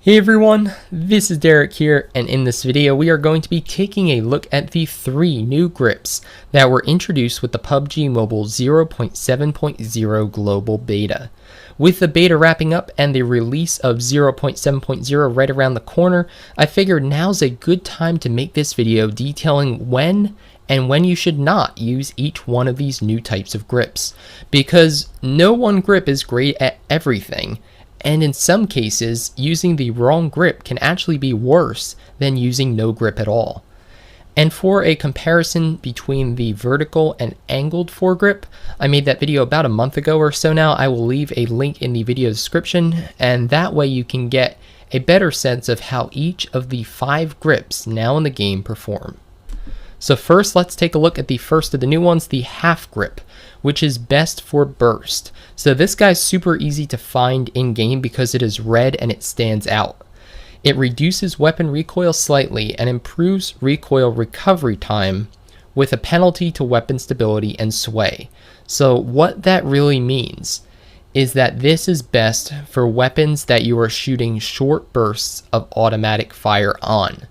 Hey everyone, this is Derek here, and in this video we are going to be taking a look at the 3 new grips that were introduced with the PUBG Mobile 0.7.0 global beta. With the beta wrapping up and the release of 0.7.0 right around the corner, I figured now's a good time to make this video detailing when and when you should not use each one of these new types of grips, because no one grip is great at everything. And in some cases, using the wrong grip can actually be worse than using no grip at all. And for a comparison between the vertical and angled foregrip, I made that video about a month ago or so now. I will leave a link in the video description, and that way you can get a better sense of how each of the 5 grips now in the game perform. So first, let's take a look at the first of the new ones, the half grip, which is best for burst. So this guy's super easy to find in game because it is red and it stands out. It reduces weapon recoil slightly and improves recoil recovery time with a penalty to weapon stability and sway. So what that really means is that this is best for weapons that you are shooting short bursts of automatic fire on.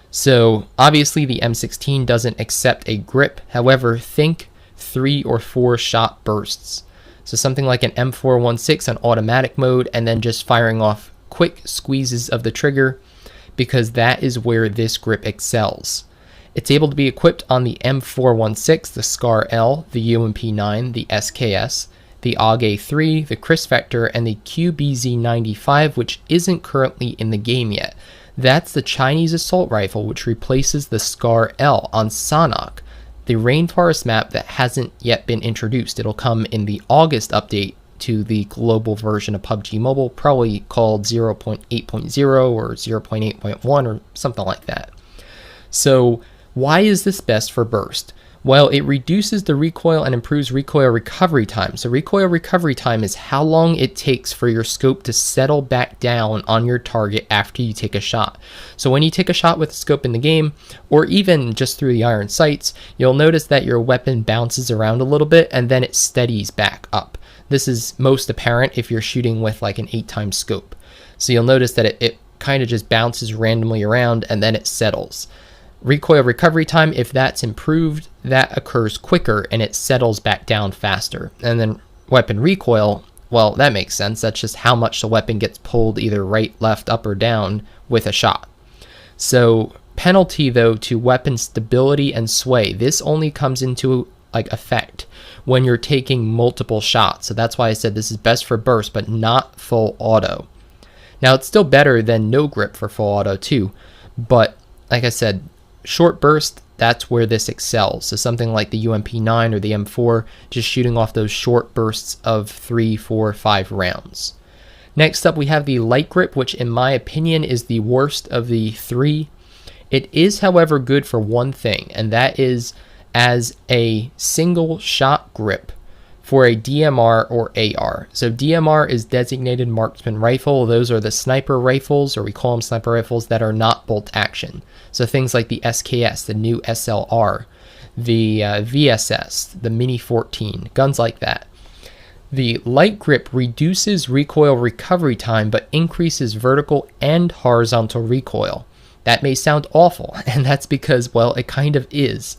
So obviously the M16 doesn't accept a grip, however think 3 or 4 shot bursts. So something like an M416 on automatic mode and then just firing off quick squeezes of the trigger, because that is where this grip excels. It's able to be equipped on the M416, the Scar L, the UMP9, the SKS, the AUG A3, the Chris Vector, and the QBZ95, which isn't currently in the game yet. That's the Chinese assault rifle, which replaces the Scar L on Sanhok, the rainforest map that hasn't yet been introduced. It'll come in the August update to the global version of PUBG Mobile, probably called 0.8.0 or 0.8.1 or something like that. So why is this best for burst? Well, it reduces the recoil and improves recoil recovery time. So recoil recovery time is how long it takes for your scope to settle back down on your target after you take a shot. So when you take a shot with a scope in the game, or even just through the iron sights, you'll notice that your weapon bounces around a little bit and then it steadies back up. This is most apparent if you're shooting with like an 8x scope. So you'll notice that it kind of just bounces randomly around and then it settles. Recoil recovery time, if that's improved, that occurs quicker and it settles back down faster. And then weapon recoil, well, that makes sense. That's just how much the weapon gets pulled either right, left, up, or down with a shot. So penalty though to weapon stability and sway, this only comes into effect when you're taking multiple shots. So that's why I said this is best for burst, but not full auto. Now it's still better than no grip for full auto too, but like I said, short burst, that's where this excels. So something like the UMP9 or the M4, just shooting off those short bursts of 3, 4, 5 rounds. Next up we have the light grip, which in my opinion is the worst of the 3. It is, however, good for one thing, and that is as a single shot grip for a DMR or AR. So DMR is designated marksman rifle. Those are the sniper rifles, or we call them sniper rifles, that are not bolt action. So things like the SKS, the new SLR, the VSS, the Mini 14, guns like that. The light grip reduces recoil recovery time but increases vertical and horizontal recoil. That may sound awful, and that's because, well, it kind of is,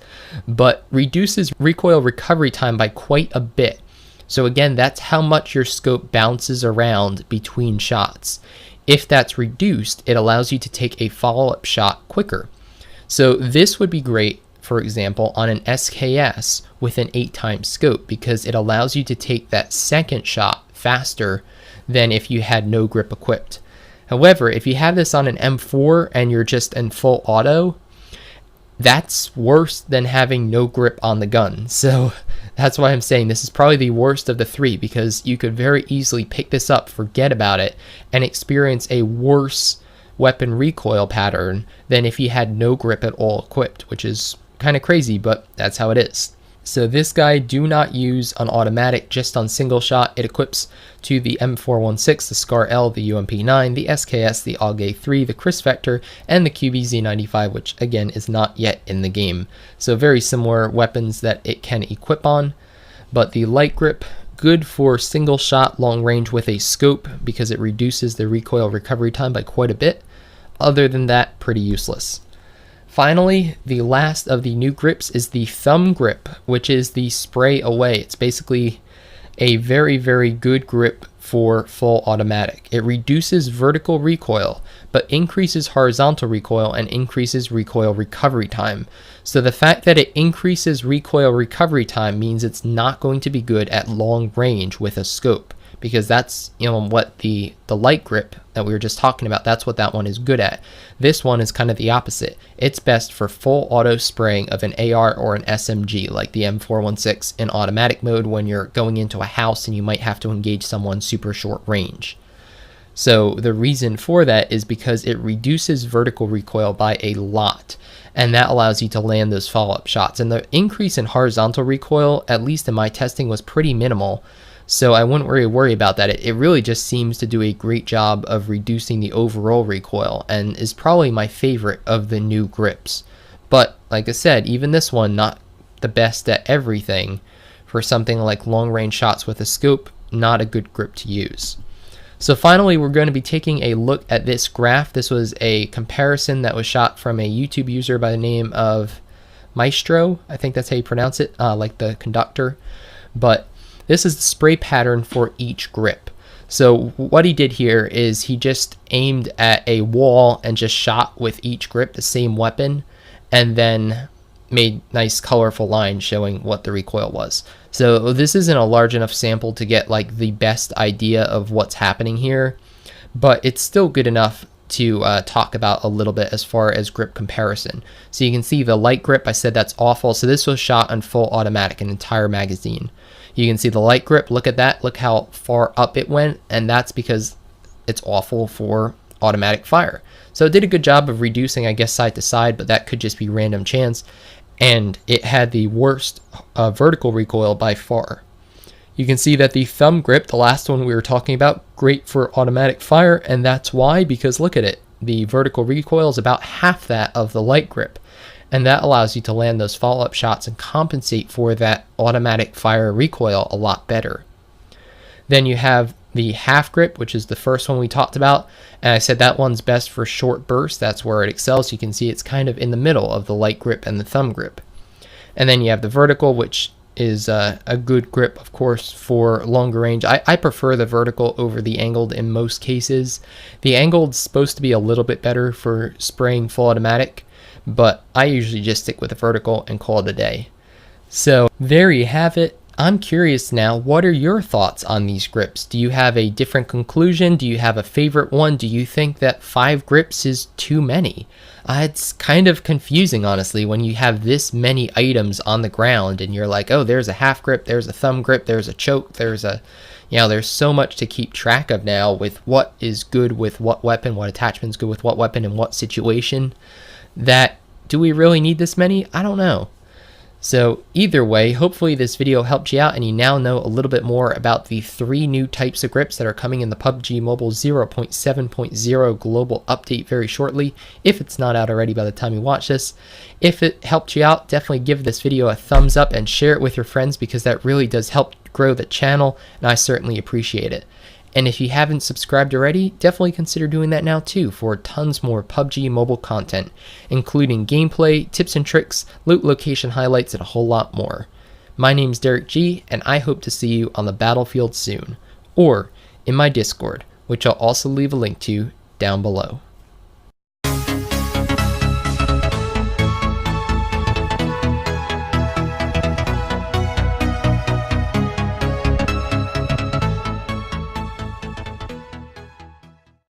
but reduces recoil recovery time by quite a bit. So again, that's how much your scope bounces around between shots. If that's reduced, it allows you to take a follow-up shot quicker. So this would be great, for example, on an SKS with an 8x scope, because it allows you to take that second shot faster than if you had no grip equipped. However, if you have this on an M4 and you're just in full auto, that's worse than having no grip on the gun. So that's why I'm saying this is probably the worst of the 3, because you could very easily pick this up, forget about it, and experience a worse weapon recoil pattern than if you had no grip at all equipped, which is kind of crazy, but that's how it is. So this guy, do not use on automatic, just on single shot. It equips to the M416, the Scar L, the UMP9, the SKS, the AUG A3, the Chris Vector, and the QBZ95, which again is not yet in the game. So very similar weapons that it can equip on, but the light grip good for single shot long range with a scope because it reduces the recoil recovery time by quite a bit. Other than that, pretty useless. Finally, the last of the new grips is the thumb grip, which is the spray away. It's basically a very, very good grip for full automatic. It reduces vertical recoil, but increases horizontal recoil and increases recoil recovery time. So the fact that it increases recoil recovery time means it's not going to be good at long range with a scope, because that's, you know, what the light grip that we were just talking about, that's what that one is good at. This one is kind of the opposite. It's best for full auto spraying of an AR or an SMG like the M416 in automatic mode when you're going into a house and you might have to engage someone super short range. So the reason for that is because it reduces vertical recoil by a lot, and that allows you to land those follow-up shots. And the increase in horizontal recoil, at least in my testing, was pretty minimal. So I wouldn't really worry about that. It really just seems to do a great job of reducing the overall recoil and is probably my favorite of the new grips. But like I said, even this one, not the best at everything. For something like long range shots with a scope, not a good grip to use. So finally, we're going to be taking a look at this graph. This was a comparison that was shot from a YouTube user by the name of Maestro. I think that's how you pronounce it, like the conductor. But this is the spray pattern for each grip. So what he did here is he just aimed at a wall and just shot with each grip the same weapon, and then made nice colorful lines showing what the recoil was. So this isn't a large enough sample to get like the best idea of what's happening here, but it's still good enough to talk about a little bit as far as grip comparison. So you can see the light grip, I said that's awful. So this was shot on full automatic, an entire magazine. You can see the light grip, look at that, look how far up it went, and that's because it's awful for automatic fire. So it did a good job of reducing, I guess, side to side, but that could just be random chance. And it had the worst vertical recoil by far. You can see that the thumb grip, the last one we were talking about, great for automatic fire, and that's why, because look at it, the vertical recoil is about half that of the light grip, and that allows you to land those follow-up shots and compensate for that automatic fire recoil a lot better. Then you have the half grip, which is the first one we talked about, and I said that one's best for short bursts. That's where it excels. You can see it's kind of in the middle of the light grip and the thumb grip. And then you have the vertical, which is a good grip, of course, for longer range. I prefer the vertical over the angled in most cases. The angled's supposed to be a little bit better for spraying full automatic, but I usually just stick with the vertical and call it a day. So there you have it. I'm curious now, what are your thoughts on these grips? Do you have a different conclusion? Do you have a favorite one? Do you think that 5 grips is too many? It's kind of confusing, honestly, when you have this many items on the ground and you're like, oh, there's a half grip, there's a thumb grip, there's a choke, there's so much to keep track of now with what is good with what weapon, what attachment's good with what weapon in what situation, that do we really need this many? I don't know. So either way, hopefully this video helped you out and you now know a little bit more about the 3 new types of grips that are coming in the PUBG Mobile 0.7.0 global update very shortly, if it's not out already by the time you watch this. If it helped you out, definitely give this video a thumbs up and share it with your friends, because that really does help grow the channel, and I certainly appreciate it. And if you haven't subscribed already, definitely consider doing that now too, for tons more PUBG Mobile content, including gameplay, tips and tricks, loot location highlights, and a whole lot more. My name's Derek G, and I hope to see you on the battlefield soon, or in my Discord, which I'll also leave a link to down below.